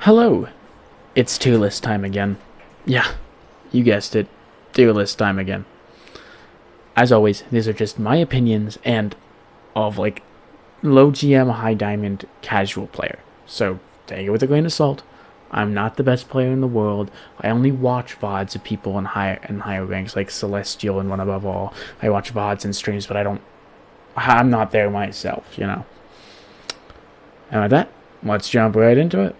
Hello, it's Tierlist time again. Yeah, you guessed it, Tierlist time again. As always, these are just my opinions and of like low GM, high diamond, casual player. So take it with a grain of salt. I'm not the best player in the world. I only watch VODs of people in higher ranks like Celestial and One Above All. I watch VODs and streams, but I'm not there myself, you know. And with that, let's jump right into it.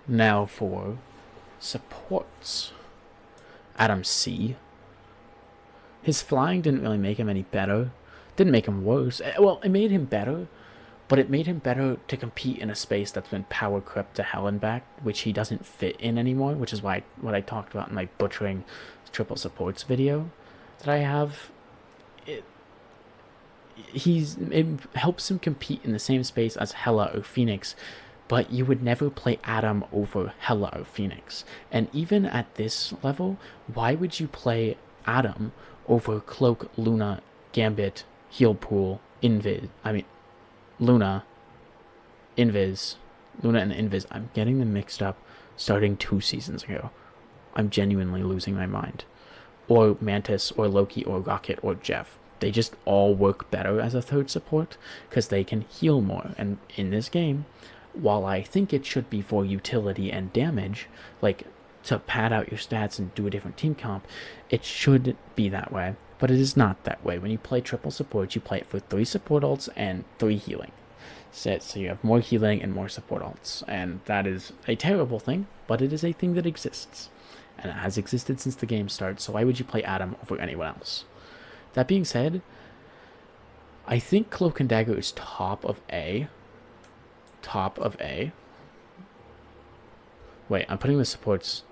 Now for supports. Adam C. His flying didn't really make him any better. Didn't make him worse. Well, it made him better, but it made him better to compete in a space that's been power crept to hell and back, which he doesn't fit in anymore, which is why what I talked about in my butchering triple supports video that I have. It helps him compete in the same space as Hela or Phoenix, but you would never play Adam over Hela or Phoenix. And even at this level, why would you play Adam over Cloak, Luna, Gambit, Heal Pool, Luna, Invis, Luna and Invis. I'm getting them mixed up starting 2 seasons ago. I'm genuinely losing my mind. Or Mantis, or Loki, or Rocket, or Jeff. They just all work better as a third support because they can heal more. And in this game, while I think it should be for utility and damage, like to pad out your stats and do a different team comp, it should be that way. But it is not that way. When you play triple support, you play it for 3 support ults and 3 healing. So you have more healing and more support ults. And that is a terrible thing, but it is a thing that exists. And it has existed since the game starts, so why would you play Adam over anyone else? That being said, I think Cloak and Dagger is top of A. Top of A. Wait, I'm putting the supports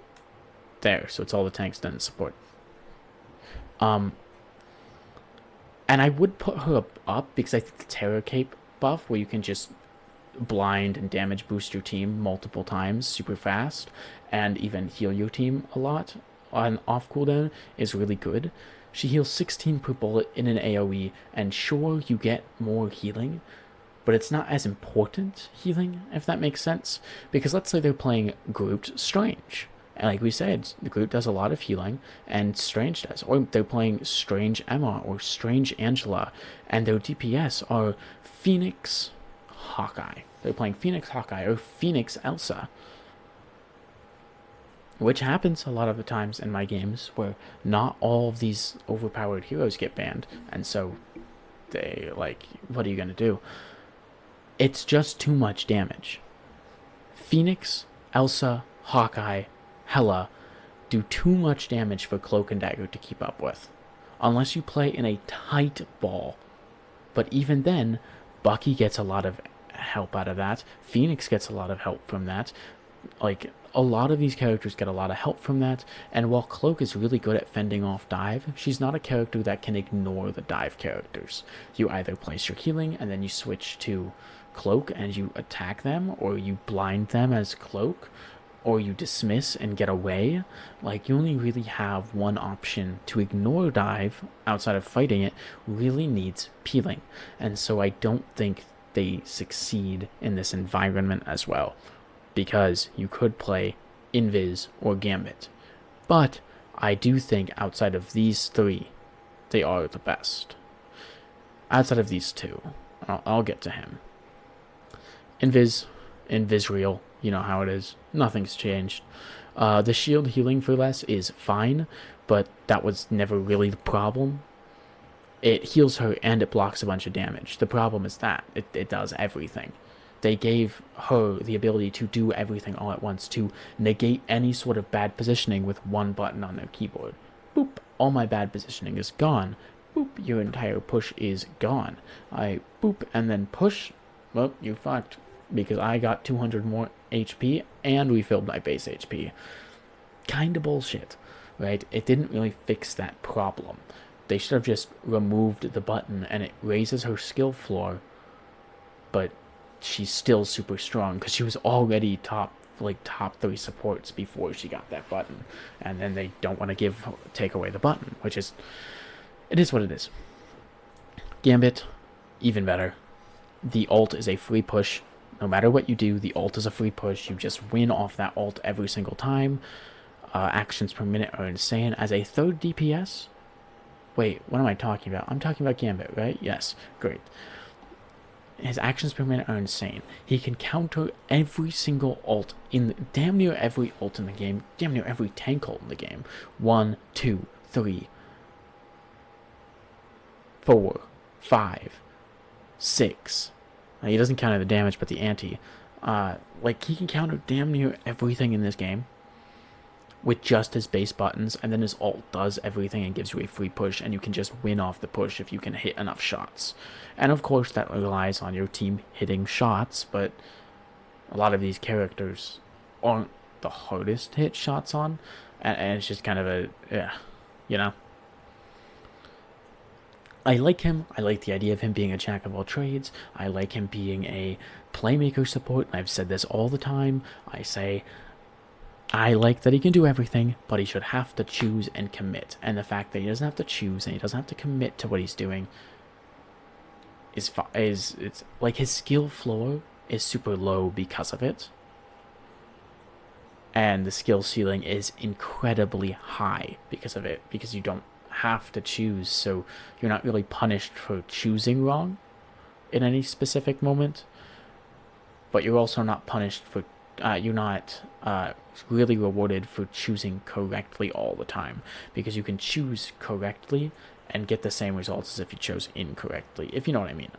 there, so it's all the tanks then support. And I would put her up because I think the Terror Cape buff, where you can just blind and damage boost your team multiple times super fast, and even heal your team a lot on off cooldown, is really good. She heals 16 per bullet in an AoE, and sure, you get more healing, but it's not as important healing, if that makes sense. Because let's say they're playing grouped Strange. And like we said, the group does a lot of healing, and Strange does. Or they're playing Strange Emma or Strange Angela, and their DPS are Phoenix Hawkeye. They're playing Phoenix Hawkeye or Phoenix Elsa. Which happens a lot of the times in my games where not all of these overpowered heroes get banned. And so they, like, what are you going to do? It's just too much damage. Phoenix, Elsa, Hawkeye, Hela do too much damage for Cloak and Dagger to keep up with. Unless you play in a tight ball. But even then, Bucky gets a lot of help out of that. Phoenix gets a lot of help from that. Like, a lot of these characters get a lot of help from that, and while Cloak is really good at fending off dive, she's not a character that can ignore the dive characters. You either place your healing and then you switch to Cloak and you attack them, or you blind them as Cloak, or you dismiss and get away. Like, you only really have one option to ignore dive outside of fighting it. Really needs peeling, and so I don't think they succeed in this environment as well. Because you could play Invis or Gambit. But I do think outside of these 3, they are the best. Outside of these 2, I'll get to him. Invisreal, you know how it is. Nothing's changed. The shield healing for less is fine, but that was never really the problem. It heals her and it blocks a bunch of damage. The problem is that it does everything. They gave her the ability to do everything all at once, to negate any sort of bad positioning with one button on their keyboard. Boop, all my bad positioning is gone. Boop, your entire push is gone. I boop and then push, well, you fucked, because I got 200 more HP and refilled my base HP. Kinda bullshit, right? It didn't really fix that problem. They should have just removed the button and it raises her skill floor, but she's still super strong because she was already top 3 supports before she got that button, and then they don't want to take away the button, which is, it is what it is. Gambit, even better. The ult is a free push No matter what you do, the ult is a free push. You just win off that ult every single time. Actions per minute are insane. As a third DPS, wait, what am I talking about? I'm talking about Gambit, right? Yes, great. His actions per minute are insane. He can counter every single ult damn near every ult in the game, damn near every tank ult in the game. 1, 2, 3, 4, 5, 6. He doesn't counter the damage, but the anti. Like, he can counter damn near everything in this game with just his base buttons, and then his ult does everything and gives you a free push, and you can just win off the push if you can hit enough shots. And of course that relies on your team hitting shots, but a lot of these characters aren't the hardest to hit shots on, and it's just kind of a, yeah, you know. I like him. I like the idea of him being a jack of all trades. I like him being a playmaker support. I've said this all the time. I like that he can do everything, but he should have to choose and commit. And the fact that he doesn't have to choose and he doesn't have to commit to what he's doing is it's like his skill floor is super low because of it. And the skill ceiling is incredibly high because of it, because you don't have to choose, so you're not really punished for choosing wrong in any specific moment, but you're also not punished for you're not really rewarded for choosing correctly all the time, because you can choose correctly and get the same results as if you chose incorrectly, if you know what I mean.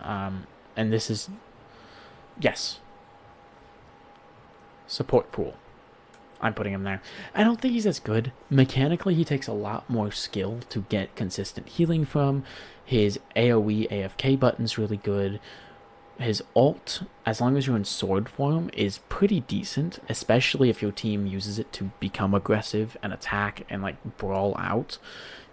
And this is, yes, support pool. I'm putting him there. I don't think he's as good. Mechanically, he takes a lot more skill to get consistent healing from. His AoE AFK button's really good. His ult, as long as you're in sword form, is pretty decent, especially if your team uses it to become aggressive and attack and like brawl out.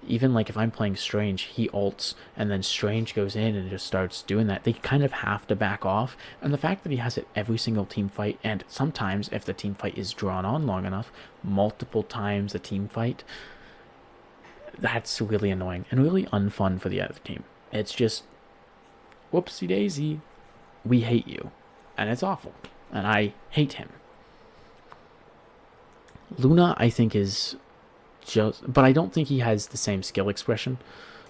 Even like if I'm playing Strange, he ults and then Strange goes in and just starts doing that. They kind of have to back off, and the fact that he has it every single team fight, and sometimes if the team fight is drawn on long enough, multiple times a team fight, that's really annoying and really unfun for the other team. It's just, whoopsie daisy, we hate you, and it's awful, and I hate him. Luna, I think, is just, but I don't think he has the same skill expression.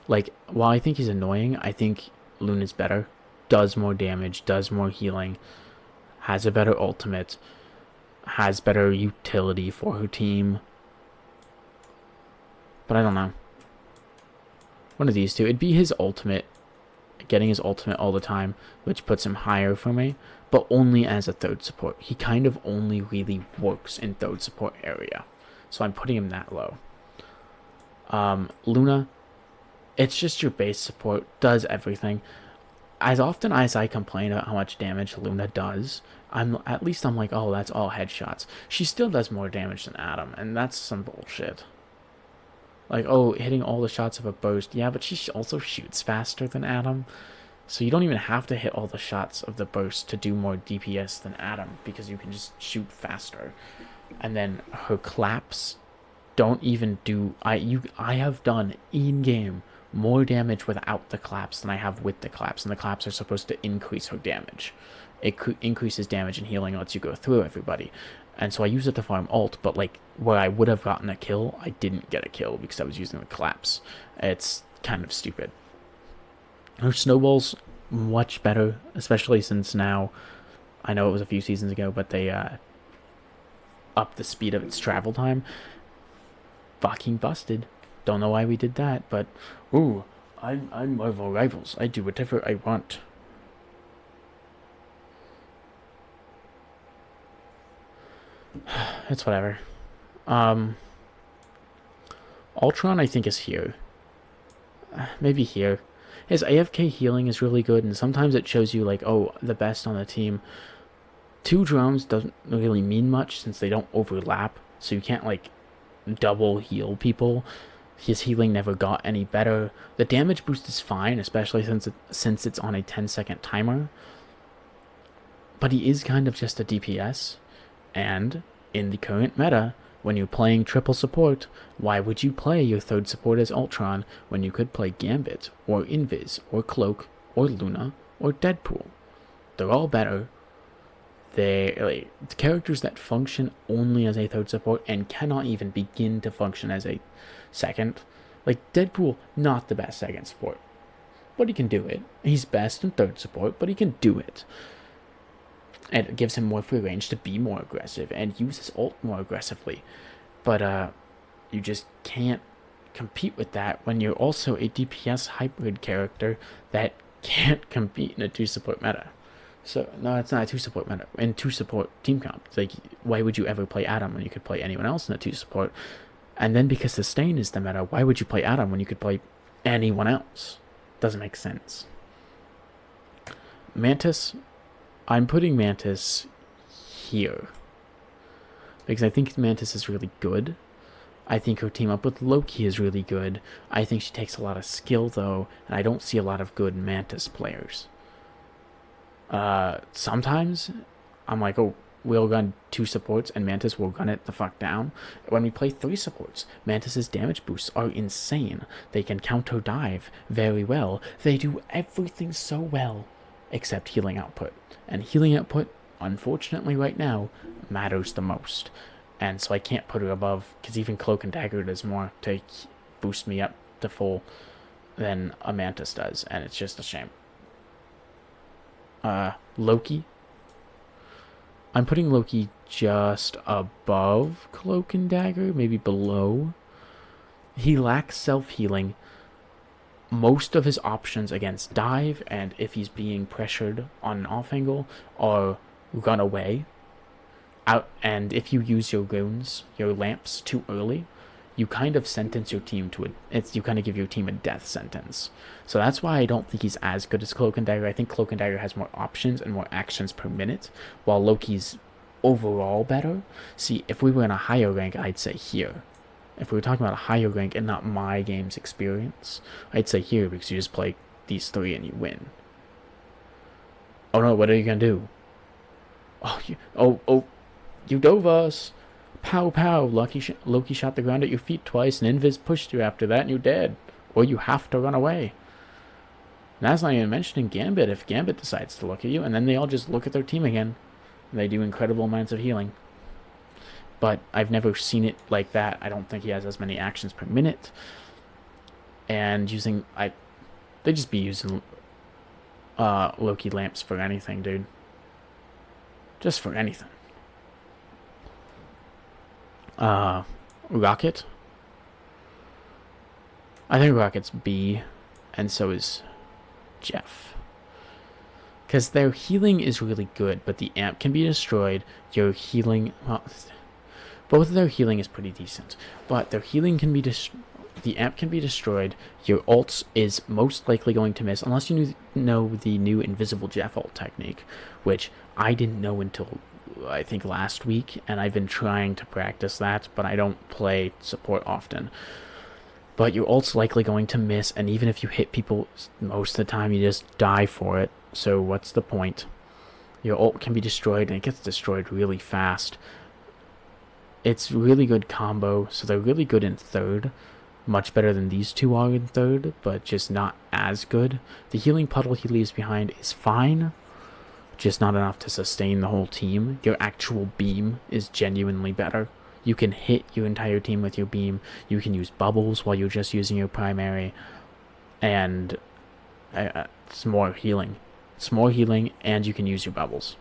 Like, while I think he's annoying, I think Luna's better, does more damage, does more healing, has a better ultimate, has better utility for her team. But I don't know. One of these two. It'd be his ultimate, getting his ultimate all the time, which puts him higher for me, but only as a third support. He kind of only really works in third support area, so I'm putting him that low. Luna, it's just your base support, does everything. As often as I complain about how much damage Luna does, I'm like, oh, that's all headshots. She still does more damage than Adam, and that's some bullshit. Like, oh, hitting all the shots of a burst. Yeah, but she also shoots faster than Adam. So you don't even have to hit all the shots of the burst to do more DPS than Adam, because you can just shoot faster. And then her claps don't even do... I have done in-game more damage without the claps than I have with the claps. And the claps are supposed to increase her damage. It increases damage and healing and lets you go through everybody. And so I use it to farm ult, but like where I would have gotten a kill, I didn't get a kill because I was using the collapse. It's kind of stupid. Her snowball's much better, especially since now, I know it was a few seasons ago, but they upped the speed of its travel time. Fucking busted. Don't know why we did that, but ooh, I'm Marvel Rivals. I do whatever I want. It's whatever. Ultron, I think, is here. Maybe here. His AFK healing is really good, and sometimes it shows you, like, oh, the best on the team. 2 drones doesn't really mean much since they don't overlap, so you can't, like, double heal people. His healing never got any better. The damage boost is fine, especially since it's on a 10-second timer. But he is kind of just a DPS. And in the current meta, when you're playing triple support, why would you play your third support as Ultron when you could play Gambit, or Invis, or Cloak, or Luna, or Deadpool? They're all better. the characters that function only as a third support and cannot even begin to function as a second. Like Deadpool, not the best second support, but he can do it. He's best in third support, but he can do it. And it gives him more free range to be more aggressive and use his ult more aggressively. But you just can't compete with that when you're also a DPS hybrid character that can't compete in a 2-support meta. So, no, it's not a 2-support meta. In 2-support team comp, it's like, why would you ever play Adam when you could play anyone else in a 2-support? And then because Sustain is the meta, why would you play Adam when you could play anyone else? Doesn't make sense. Mantis, I'm putting Mantis here. Because I think Mantis is really good. I think her team up with Loki is really good. I think she takes a lot of skill, though, and I don't see a lot of good Mantis players. Sometimes I'm like, oh, we'll run 2 supports and Mantis will run it the fuck down. When we play 3 supports, Mantis's damage boosts are insane. They can counter dive very well. They do everything so well except healing output. And healing output, unfortunately right now, matters the most. And so I can't put her above, because even Cloak and Dagger does more to boost me up to full than a Mantis does, and it's just a shame. Loki. I'm putting Loki just above Cloak and Dagger, maybe below. He lacks self-healing. Most of his options against dive, and if he's being pressured on an off angle, are run away. Out, and if you use your runes, your lamps, too early, you kind of sentence your team to you kind of give your team a death sentence. So that's why I don't think he's as good as Cloak and Dagger. I think Cloak and Dagger has more options and more actions per minute, while Loki's overall better. See, if we were in a higher rank, I'd say here. If we were talking about a higher rank and not my game's experience, I'd say here, because you just play these 3 and you win. Oh no, what are you gonna do? You dove us. Pow pow. Loki shot the ground at your feet twice, and Invis pushed you after that, and you're dead. Or you have to run away. And that's not even mentioning Gambit, if Gambit decides to look at you, and then they all just look at their team again. And they do incredible amounts of healing. But I've never seen it like that. I don't think he has as many actions per minute. And they just be using Loki lamps for anything, dude. Just for anything. Rocket. I think Rocket's B, and so is Jeff. Because their healing is really good, but the amp can be destroyed. Your healing, well, both of their healing is pretty decent, but their healing can be the amp can be destroyed. Your ults is most likely going to miss, unless you know the new Invisible Jeff ult technique, which I didn't know until I think last week, and I've been trying to practice that, but I don't play support often. But your ult's likely going to miss, and even if you hit people most of the time, you just die for it. So what's the point? Your ult can be destroyed, and it gets destroyed really fast. It's really good combo, so they're really good in third. Much better than these two are in third, but just not as good. The healing puddle he leaves behind is fine, just not enough to sustain the whole team. Your actual beam is genuinely better. You can hit your entire team with your beam. You can use bubbles while you're just using your primary. And it's more healing. It's more healing, and you can use your bubbles.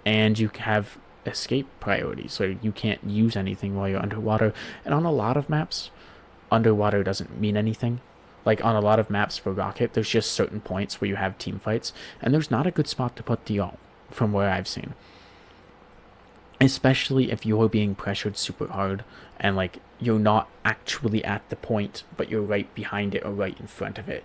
And you have escape priorities, so you can't use anything while you're underwater. And on a lot of maps, underwater doesn't mean anything. Like on a lot of maps for Rocket, there's just certain points where you have team fights, and there's not a good spot to put the ult, from where I've seen. Especially if you're being pressured super hard, and like you're not actually at the point, but you're right behind it or right in front of it.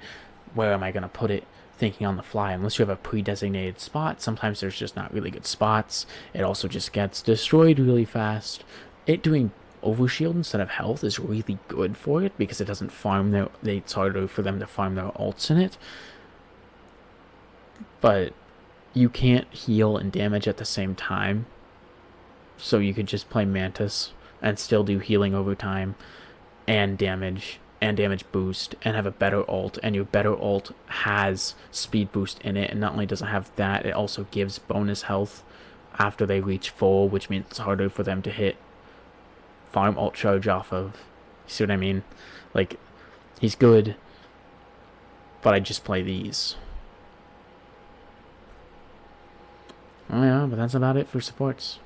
Where am I going to put it? Thinking on the fly. Unless you have a pre-designated spot, sometimes there's just not really good spots. It also just gets destroyed really fast. It doing overshield instead of health is really good for it, because it doesn't farm it's harder for them to farm their ults in it. But you can't heal and damage at the same time, so you could just play Mantis and still do healing over time and damage boost and have a better ult, and your better ult has speed boost in it, and not only does it have that, it also gives bonus health after they reach full, which means it's harder for them to hit farm alt charge off of. You see what I mean? Like, he's good, but I just play these. Oh yeah, but that's about it for supports.